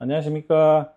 안녕하십니까.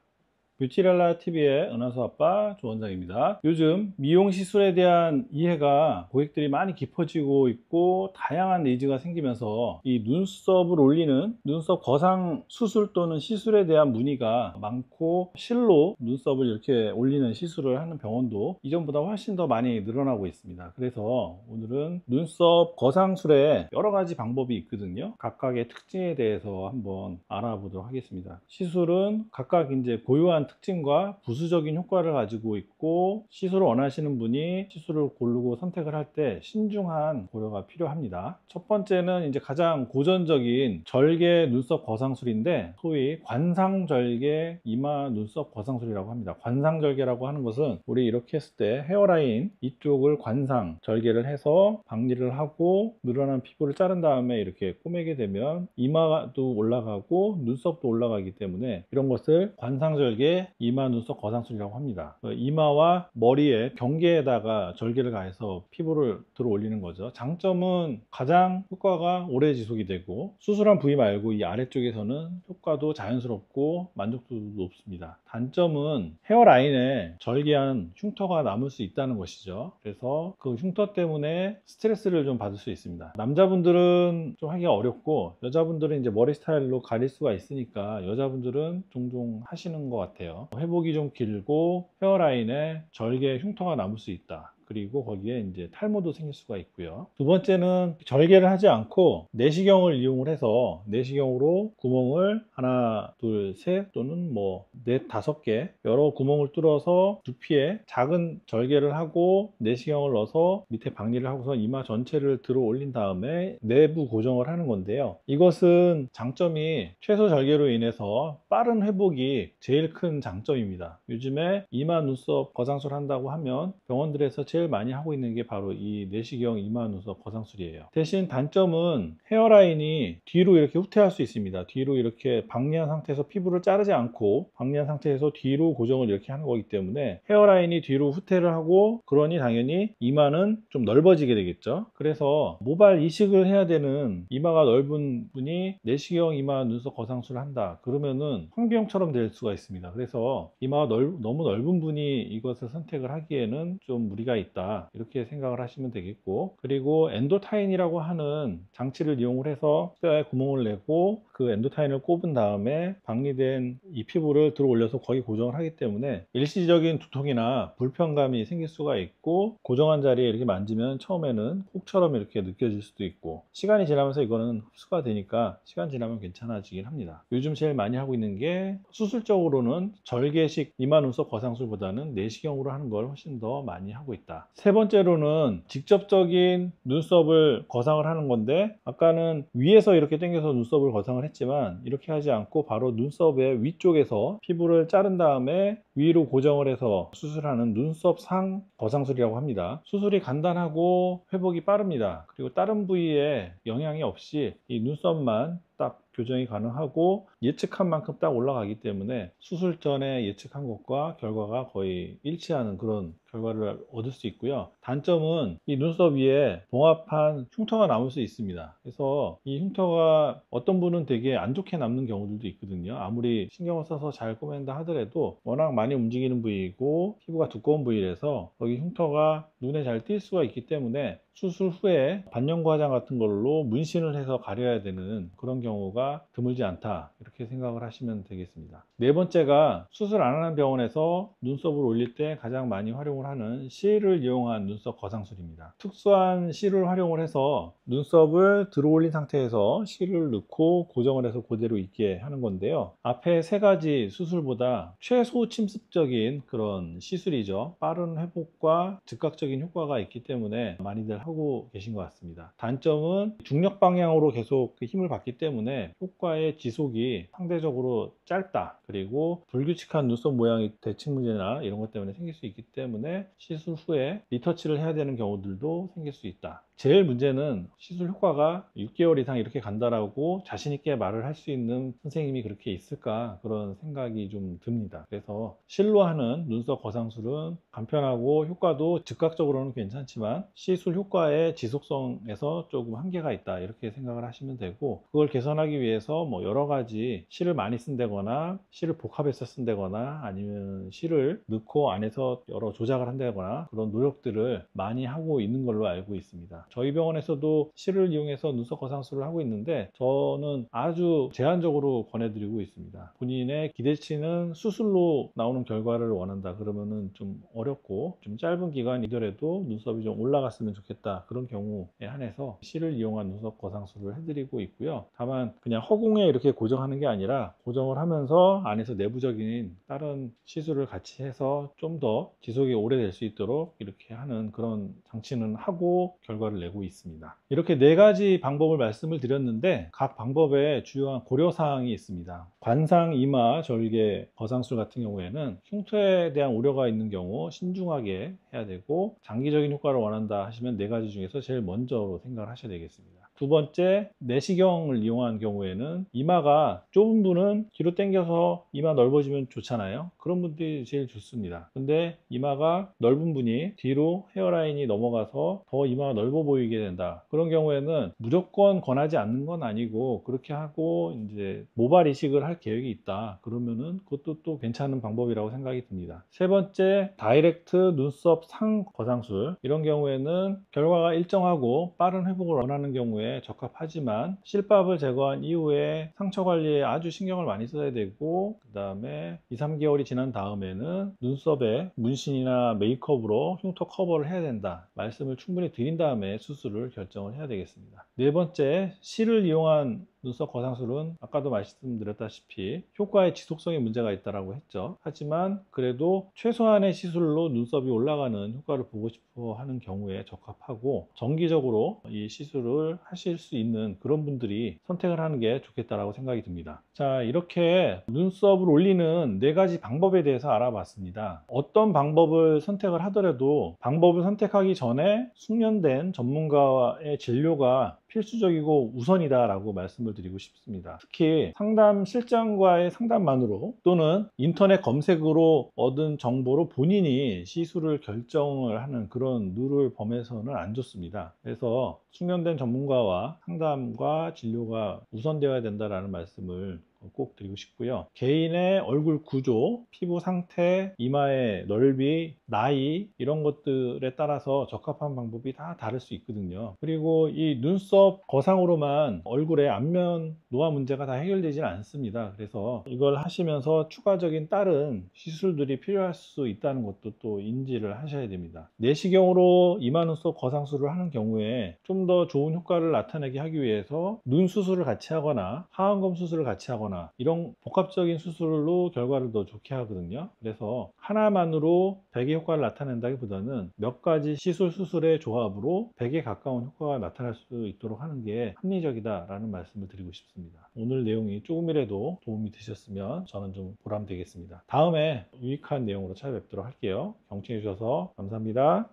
뷰티랄라 TV의 은하수 아빠 조원장입니다. 요즘 미용 시술에 대한 이해가 고객들이 많이 깊어지고 있고 다양한 니즈가 생기면서 이 눈썹을 올리는 눈썹 거상 수술 또는 시술에 대한 문의가 많고, 실로 눈썹을 이렇게 올리는 시술을 하는 병원도 이전보다 훨씬 더 많이 늘어나고 있습니다. 그래서 오늘은 눈썹 거상술에 여러 가지 방법이 있거든요. 각각의 특징에 대해서 한번 알아보도록 하겠습니다. 시술은 각각 이제 고유한 특징과 부수적인 효과를 가지고 있고, 시술을 원하시는 분이 시술을 고르고 선택을 할 때 신중한 고려가 필요합니다. 첫 번째는 이제 가장 고전적인 절개 눈썹 거상술인데, 소위 관상절개 이마 눈썹 거상술이라고 합니다. 관상절개라고 하는 것은 우리 이렇게 했을 때 헤어라인 이쪽을 관상 절개를 해서 박리를 하고 늘어난 피부를 자른 다음에 이렇게 꼬매게 되면 이마도 올라가고 눈썹도 올라가기 때문에 이런 것을 관상절개 이마 눈썹 거상술이라고 합니다. 이마와 머리의 경계에다가 절개를 가해서 피부를 들어 올리는 거죠. 장점은 가장 효과가 오래 지속이 되고, 수술한 부위 말고 이 아래쪽에서는 효과도 자연스럽고 만족도도 높습니다. 단점은 헤어라인에 절개한 흉터가 남을 수 있다는 것이죠. 그래서 그 흉터 때문에 스트레스를 좀 받을 수 있습니다. 남자분들은 좀 하기가 어렵고, 여자분들은 이제 머리 스타일로 가릴 수가 있으니까 여자분들은 종종 하시는 것 같아요. 회복이 좀 길고 헤어라인에 절개 흉터가 남을 수 있다. 그리고 거기에 이제 탈모도 생길 수가 있고요. 두 번째는 절개를 하지 않고 내시경을 이용을 해서 내시경으로 구멍을 하나, 둘, 셋 또는 뭐 넷, 다섯 개 여러 구멍을 뚫어서 두피에 작은 절개를 하고 내시경을 넣어서 밑에 박리를 하고서 이마 전체를 들어 올린 다음에 내부 고정을 하는 건데요. 이것은 장점이 최소 절개로 인해서 빠른 회복이 제일 큰 장점입니다. 요즘에 이마 눈썹 거상술 한다고 하면 병원들에서 제일 많이 하고 있는 게 바로 이 내시경 이마 눈썹 거상술이에요. 대신 단점은 헤어라인이 뒤로 이렇게 후퇴할 수 있습니다. 뒤로 이렇게 박리한 상태에서 피부를 자르지 않고 박리한 상태에서 뒤로 고정을 이렇게 하는 거기 때문에 헤어라인이 뒤로 후퇴를 하고, 그러니 당연히 이마는 좀 넓어지게 되겠죠. 그래서 모발 이식을 해야 되는 이마가 넓은 분이 내시경 이마 눈썹 거상술을 한다 그러면은 황비용처럼 될 수가 있습니다. 그래서 이마가 너무 넓은 분이 이것을 선택을 하기에는 좀 무리가 있다, 이렇게 생각을 하시면 되겠고, 그리고 엔도타인이라고 하는 장치를 이용을 해서 뼈에 구멍을 내고 그 엔도타인을 꼽은 다음에 박리된 이 피부를 들어 올려서 거기 고정을 하기 때문에 일시적인 두통이나 불편감이 생길 수가 있고, 고정한 자리에 이렇게 만지면 처음에는 혹처럼 이렇게 느껴질 수도 있고, 시간이 지나면서 이거는 흡수가 되니까 시간 지나면 괜찮아지긴 합니다. 요즘 제일 많이 하고 있는 게 수술적으로는 절개식 이마 눈썹 거상술보다는 내시경으로 하는 걸 훨씬 더 많이 하고 있다. 세 번째로는 직접적인 눈썹을 거상을 하는 건데, 아까는 위에서 이렇게 당겨서 눈썹을 거상을 했지만 이렇게 하지 않고 바로 눈썹의 위쪽에서 피부를 자른 다음에 위로 고정을 해서 수술하는 눈썹 상 거상술이라고 합니다. 수술이 간단하고 회복이 빠릅니다. 그리고 다른 부위에 영향이 없이 이 눈썹만 딱 교정이 가능하고 예측한 만큼 딱 올라가기 때문에 수술 전에 예측한 것과 결과가 거의 일치하는 그런 결과를 얻을 수 있고요. 단점은 이 눈썹 위에 봉합한 흉터가 남을 수 있습니다. 그래서 이 흉터가 어떤 분은 되게 안 좋게 남는 경우들도 있거든요. 아무리 신경을 써서 잘 꼬맨다 하더라도 워낙 많이 움직이는 부위이고 피부가 두꺼운 부위라서 거기 흉터가 눈에 잘 띌 수가 있기 때문에 수술 후에 반영구 화장 같은 걸로 문신을 해서 가려야 되는 그런 경우가 드물지 않다, 이렇게 생각을 하시면 되겠습니다. 네 번째가 수술 안 하는 병원에서 눈썹을 올릴 때 가장 많이 활용을 하는 실을 이용한 눈썹 거상술입니다. 특수한 실을 활용을 해서 눈썹을 들어 올린 상태에서 실을 넣고 고정을 해서 그대로 있게 하는 건데요. 앞에 세 가지 수술보다 최소 침습적인 그런 시술이죠. 빠른 회복과 즉각적인 효과가 있기 때문에 많이들 하고 계신 것 같습니다. 단점은 중력 방향으로 계속 그 힘을 받기 때문에 효과의 지속이 상대적으로 짧다. 그리고 불규칙한 눈썹 모양이 대칭 문제나 이런 것 때문에 생길 수 있기 때문에 시술 후에 리터치를 해야 되는 경우들도 생길 수 있다. 제일 문제는 시술 효과가 6개월 이상 이렇게 간다라고 자신 있게 말을 할 수 있는 선생님이 그렇게 있을까, 그런 생각이 좀 듭니다. 그래서 실로 하는 눈썹 거상술은 간편하고 효과도 즉각적으로는 괜찮지만 시술 효과의 지속성에서 조금 한계가 있다, 이렇게 생각을 하시면 되고, 그걸 개선하기 위해서 뭐 여러 가지 실을 많이 쓴다거나 실을 복합해서 쓴다거나 아니면 실을 넣고 안에서 여러 조작을 한다거나 그런 노력들을 많이 하고 있는 걸로 알고 있습니다. 저희 병원에서도 실을 이용해서 눈썹 거상술을 하고 있는데 저는 아주 제한적으로 권해드리고 있습니다. 본인의 기대치는 수술로 나오는 결과를 원한다 그러면은 좀 어렵고, 좀 짧은 기간이더라도 눈썹이 좀 올라갔으면 좋겠다, 그런 경우에 한해서 실을 이용한 눈썹 거상술을 해드리고 있고요. 다만 그냥 허공에 이렇게 고정하는 게 아니라 고정을 하면서 안에서 내부적인 다른 시술을 같이 해서 좀 더 지속이 오래될 수 있도록 이렇게 하는 그런 장치는 하고 결과를 내고 있습니다. 이렇게 네 가지 방법을 말씀을 드렸는데 각 방법에 주요한 고려사항이 있습니다. 관상, 이마, 절개, 거상술 같은 경우에는 흉터에 대한 우려가 있는 경우 신중하게 해야 되고, 장기적인 효과를 원한다 하시면 네 가지 중에서 제일 먼저로 생각을 하셔야 되겠습니다. 두 번째, 내시경을 이용한 경우에는 이마가 좁은 분은 뒤로 당겨서 이마 넓어지면 좋잖아요. 그런 분들이 제일 좋습니다. 근데 이마가 넓은 분이 뒤로 헤어라인이 넘어가서 더 이마가 넓어 보이게 된다, 그런 경우에는 무조건 권하지 않는 건 아니고, 그렇게 하고 이제 모발 이식을 할 계획이 있다 그러면은 그것도 또 괜찮은 방법이라고 생각이 듭니다. 세 번째, 다이렉트 눈썹 상 거상술, 이런 경우에는 결과가 일정하고 빠른 회복을 원하는 경우에 적합하지만 실밥을 제거한 이후에 상처 관리에 아주 신경을 많이 써야 되고, 그 다음에 2, 3개월이 지난 다음에는 눈썹에 문신이나 메이크업으로 흉터 커버를 해야 된다 말씀을 충분히 드린 다음에 수술을 결정을 해야 되겠습니다. 네 번째, 실을 이용한 눈썹 거상술은 아까도 말씀드렸다시피 효과의 지속성에 문제가 있다고 했죠. 하지만 그래도 최소한의 시술로 눈썹이 올라가는 효과를 보고 싶어 하는 경우에 적합하고, 정기적으로 이 시술을 하실 수 있는 그런 분들이 선택을 하는 게 좋겠다라고 생각이 듭니다. 자, 이렇게 눈썹을 올리는 네 가지 방법에 대해서 알아봤습니다. 어떤 방법을 선택을 하더라도 방법을 선택하기 전에 숙련된 전문가의 진료가 필수적이고 우선이다 라고 말씀을 드리고 싶습니다. 특히 상담 실장과의 상담만으로 또는 인터넷 검색으로 얻은 정보로 본인이 시술을 결정을 하는 그런 룰을 범해서는 안 좋습니다. 그래서 숙련된 전문가와 상담과 진료가 우선되어야 된다라는 말씀을 꼭 드리고 싶고요. 개인의 얼굴 구조, 피부 상태, 이마의 넓이, 나이, 이런 것들에 따라서 적합한 방법이 다 다를 수 있거든요. 그리고 이 눈썹 거상으로만 얼굴의 안면 노화 문제가 다 해결되지는 않습니다. 그래서 이걸 하시면서 추가적인 다른 시술들이 필요할 수 있다는 것도 또 인지를 하셔야 됩니다. 내시경으로 이마 눈썹 거상술을 하는 경우에 좀 더 좋은 효과를 나타내게 하기 위해서 눈 수술을 같이 하거나 하안검 수술을 같이 하거나 이런 복합적인 수술로 결과를 더 좋게 하거든요. 그래서 하나만으로 100의 효과를 나타낸다기보다는 몇 가지 시술 수술의 조합으로 100에 가까운 효과가 나타날 수 있도록 하는 게 합리적이다라는 말씀을 드리고 싶습니다. 오늘 내용이 조금이라도 도움이 되셨으면 저는 좀 보람되겠습니다. 다음에 유익한 내용으로 찾아뵙도록 할게요. 경청해 주셔서 감사합니다.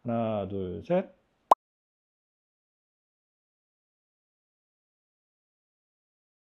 하나, 둘, 셋.